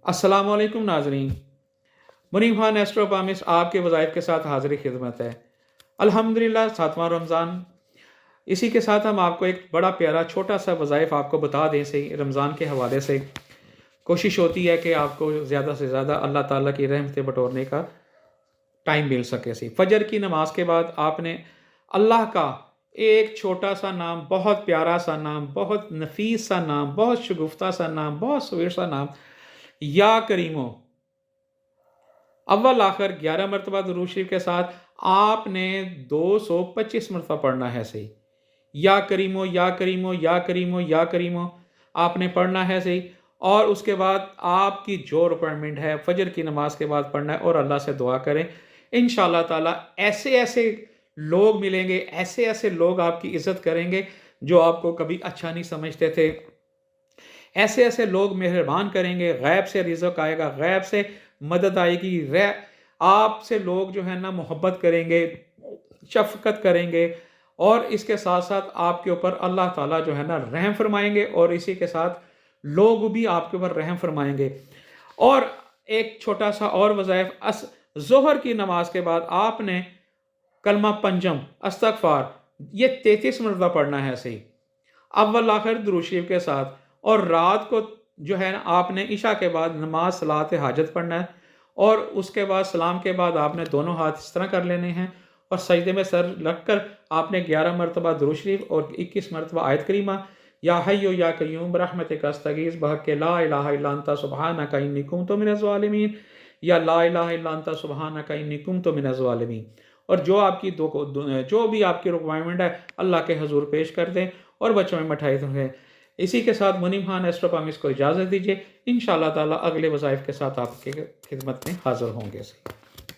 अस्सलाम वालेकुम नाजरीन। मुनीम खान एस्ट्रो पामिस आपके वज़ाइफ के साथ हाज़िर खिदमत है। अल्हम्दुलिल्लाह 7वां रमज़ान, इसी के साथ हम आपको एक बड़ा प्यारा छोटा सा वज़ाइफ आपको बता दें सही रमज़ान के हवाले से। कोशिश होती है कि आपको ज़्यादा से ज़्यादा अल्लाह ताला की रहमतें बटोरने का टाइम मिल सके सही। फजर की नमाज के बाद आपने अल्लाह का एक छोटा सा नाम, बहुत प्यारा सा नाम, बहुत नफीस सा नाम, बहुत शगुफ्ता सा नाम, बहुत सवीर सा नाम, या करीमो, अव्वल आखिर 11 मरतबा दुरूद शरीफ के साथ आपने 225 मरतबा पढ़ना है सही। या करीमो, या करीमो, या करीमो, या करीमो आपने पढ़ना है सही। और उसके बाद आपकी जो रिक्वायरमेंट है फजर की नमाज के बाद पढ़ना है और अल्लाह से दुआ करें। इंशाअल्लाह ताला ऐसे ऐसे लोग मिलेंगे, ऐसे ऐसे लोग आपकी इज़्ज़त करेंगे जो आपको कभी अच्छा नहीं समझते थे। ऐसे ऐसे लोग मेहरबान करेंगे, गैब से रिज़्क आएगा, गैब से मदद आएगी, आपसे लोग जो है ना मोहब्बत करेंगे, शफ़क़त करेंगे, और इसके साथ साथ आपके ऊपर अल्लाह ताला जो है ना रहम फरमाएंगे, और इसी के साथ लोग भी आपके ऊपर रहम फरमाएंगे। और एक छोटा सा और वज़ाइफ, ज़ोहर की नमाज के बाद आपने कलमा पंजम, अस्तगफार, ये 33 मरतबा पढ़ना है सही, अव्वल आखिर दुरूद शरीफ के साथ। और रात को जो है ना आपने इशा के बाद नमाज सलात हाजत पढ़ना है, और उसके बाद सलाम के बाद आपने दोनों हाथ इस तरह कर लेने हैं और सजदे में सर रख कर आपने 11 मरतबा दुरूद शरीफ और 21 मरतबा आयत करीमा, या हय्यो या कय्यूम बरहमतिक अस्तगीस बहक़ ला इलाहा इल्ला अंता सुब्हानका इन्नी कुन्तु मिनज़ ज़ालिमीन, या ला इलाहा इल्ला अंता सुब्हानका इन्नी कुन्तु मिनज़ ज़ालिमीन। और जो आपकी जो भी आपकी रिक्वायरमेंट है अल्लाह के हजूर पेश कर दें और बच्चों में मिठाई दें। इसी के साथ मुनीम खान एस्ट्रो पामिस को इजाज़त दीजिए। इंशाअल्लाह ताला अगले वज़ाइफ के साथ आपके खिदमत में हाज़िर होंगे।